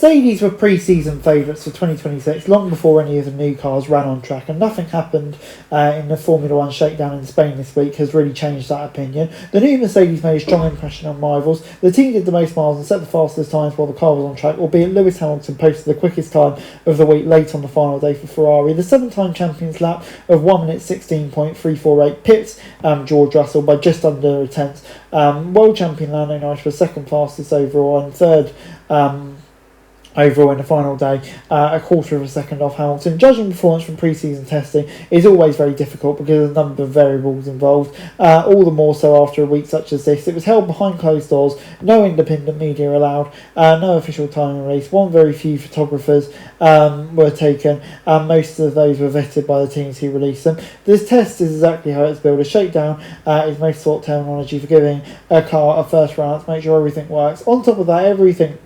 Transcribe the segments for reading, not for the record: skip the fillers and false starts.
Mercedes were pre-season favourites for 2026 long before any of the new cars ran on track, and nothing happened in the Formula 1 Shakedown in Spain this week has really changed that opinion. The new Mercedes made a strong impression on rivals. The team did the most miles and set the fastest times while the car was on track, albeit Lewis Hamilton posted the quickest time of the week late on the final day for Ferrari. The 7-time champions lap of 1 minute 16.348 pipped George Russell by just under a tenth. World champion Lando Norris was second fastest overall and third overall in the final day, a quarter of a second off Hamilton. Judging performance from pre-season testing is always very difficult because of the number of variables involved, all the more so after a week such as this. It was held behind closed doors, no independent media allowed, no official time release, very few photographers were taken, and most of those were vetted by the teams who released them. This test is exactly how it's built. A shakedown is most sought terminology for giving a car a first run out to make sure everything works. On top of that, everything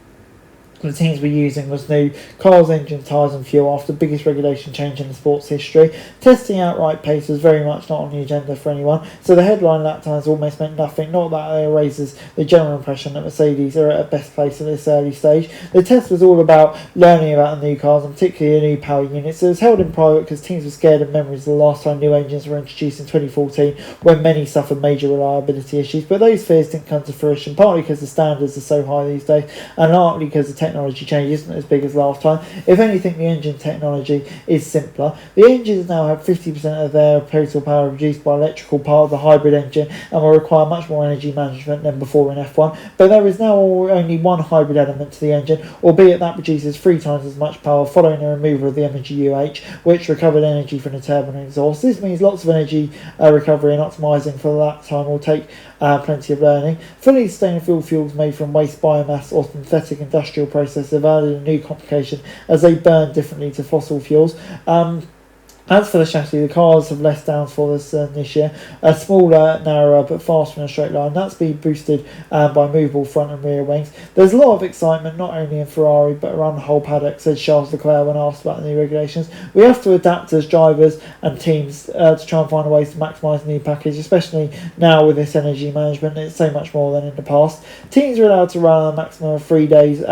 the teams were using was new cars, engine, tyres and fuel after the biggest regulation change in the sport's history. Testing outright pace was very much not on the agenda for anyone, so the headline lap times almost meant nothing. Not that it raises the general impression that Mercedes are at a best place at this early stage. The test was all about learning about the new cars and particularly the new power units. It was held in private because teams were scared of memories of the last time new engines were introduced in 2014 when many suffered major reliability issues, but those fears didn't come to fruition, partly because the standards are so high these days and partly because the technology change isn't as big as last time. If anything, the engine technology is simpler. The engines now have 50% of their total power produced by electrical part of the hybrid engine and will require much more energy management than before in F1, but there is now only one hybrid element to the engine, albeit that produces 3 times as much power following the removal of the MGU-H, which recovered energy from the turbine exhaust. This means lots of energy recovery and optimising for that time will take plenty of learning. Fully sustainable fuels made from waste biomass or synthetic industrial processes have added a new complication as they burn differently to fossil fuels. As for the chassis, the cars have less downforce this year, a smaller, narrower but faster in a straight line. That's been boosted by movable front and rear wings. There's a lot of excitement not only in Ferrari but around the whole paddock, said Charles Leclerc when asked about the new regulations. We have to adapt as drivers and teams to try and find ways to maximise the new package, especially now with this energy management. It's so much more than in the past. Teams are allowed to run a maximum of 3 days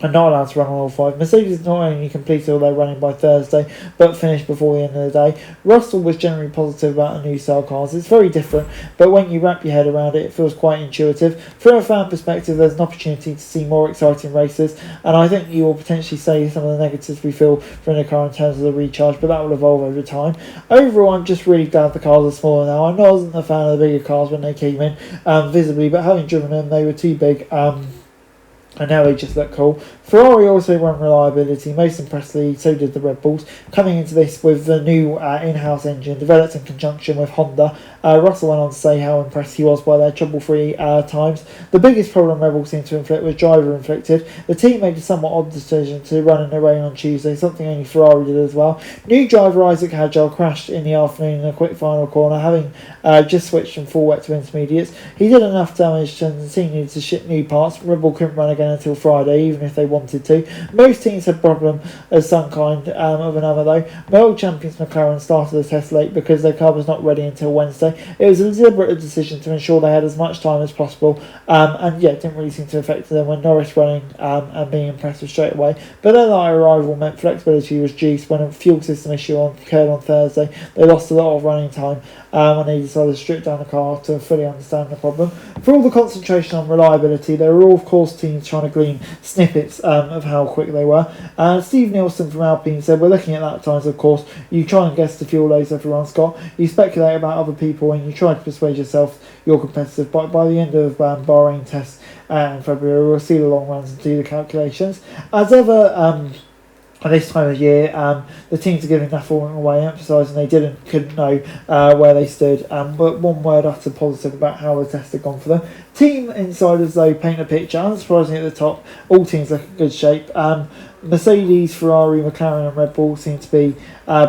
and not allowed to run on all 5. Mercedes not only completed all their running by Thursday, but finished before the end of the day. Russell was generally positive about the new cell cars. It's very different, but when you wrap your head around it, it feels quite intuitive. From a fan perspective, there's an opportunity to see more exciting races, and I think you will potentially say some of the negatives we feel from the car in terms of the recharge, but that will evolve over time. Overall, I'm just really glad the cars are smaller now. I wasn't a fan of the bigger cars when they came in, visibly, but having driven them, they were too big. And now they just look cool. Ferrari also won reliability, most impressively so did the Red Bulls, coming into this with the new in-house engine developed in conjunction with Honda. Russell went on to say how impressed he was by their trouble-free times. The biggest problem Red Bull seemed to inflict was driver-inflicted. The team made a somewhat odd decision to run in the rain on Tuesday, something only Ferrari did as well. New driver Isaac Hadjar crashed in the afternoon in a quick final corner, having just switched from full wet to intermediates. He did enough damage and the team needed to ship new parts. Red Bull couldn't run again until Friday, even if they wanted to. Most teams had problem of some kind of another though. World champions McLaren started the test late because their car was not ready until Wednesday. It was a deliberate decision to ensure they had as much time as possible, and yeah, it didn't really seem to affect them when Norris running and being impressive straight away. But their light arrival meant flexibility was juiced when a fuel system issue occurred on Thursday. They lost a lot of running time when they decided to strip down the car to fully understand the problem. For all the concentration on reliability, there were all, of course, teams trying to glean snippets of how quick they were. Steve Nielsen from Alpine said, "We're looking at lap times, of course. You try and guess the fuel loads everyone's got. You speculate about other people and you try to persuade yourself you're competitive. But by the end of Bahrain tests in February, we'll see the long runs and do the calculations." As ever, at this time of year, the teams are giving nothing away, emphasising they couldn't know where they stood. But one word uttered positive about how the test had gone for them. Team insiders, though, paint a picture. Unsurprisingly at the top, all teams look in good shape. Mercedes, Ferrari, McLaren and Red Bull seem to be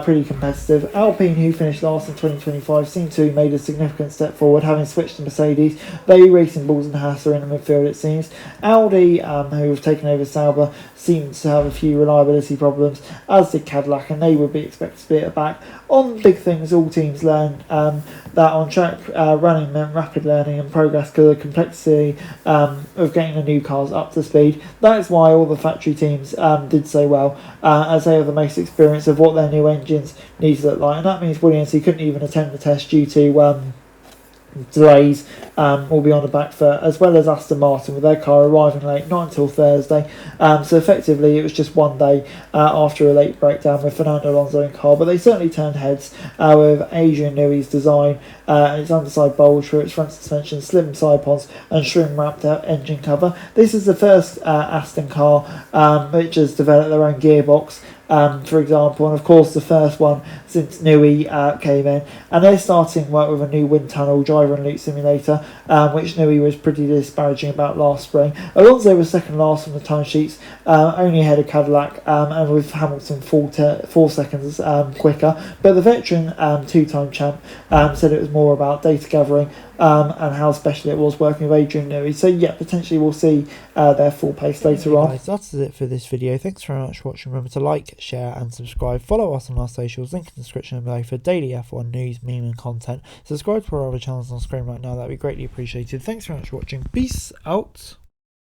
pretty competitive. Alpine, who finished last in 2025, seem to have made a significant step forward, having switched to Mercedes. They Racing Bulls and Haas are in the midfield, it seems. Audi, who have taken over Sauber, seems to have a few reliability problems, as did Cadillac, and they would be expected to be at the back. On big things, all teams learn that on track running meant rapid learning and progress because of complexity of getting the new cars up to speed. That's why all the factory teams did so well, as they have the most experience of what their new engines need to look like. And that means Williams, who couldn't even attend the test due to delays, will be on the back foot, as well as Aston Martin with their car arriving late, not until Thursday. So effectively it was just one day after a late breakdown with Fernando Alonso in car, but they certainly turned heads with Adrian Newey's design, its underside bulge for its front suspension, slim side pods and string wrapped out engine cover. This is the first Aston car which has developed their own gearbox, for example, and of course the first one since Newey came in, and they're starting work with a new wind tunnel driver and loop simulator, which Newey was pretty disparaging about last spring. Alonso was second last on the timesheets, only ahead of Cadillac, and with Hamilton 4 seconds quicker, but the veteran two-time champ said it was more about data gathering and how special it was working with Adrian Newey. So yeah, potentially we'll see their full pace later on. Guys, that's it for this video. Thanks very much for watching. Remember to like, share and subscribe. Follow us on our socials, link in the description below for daily F1 news, meme and content. Subscribe to our other channels on screen right now, that'd be greatly appreciated. Thanks very much for watching. Peace out.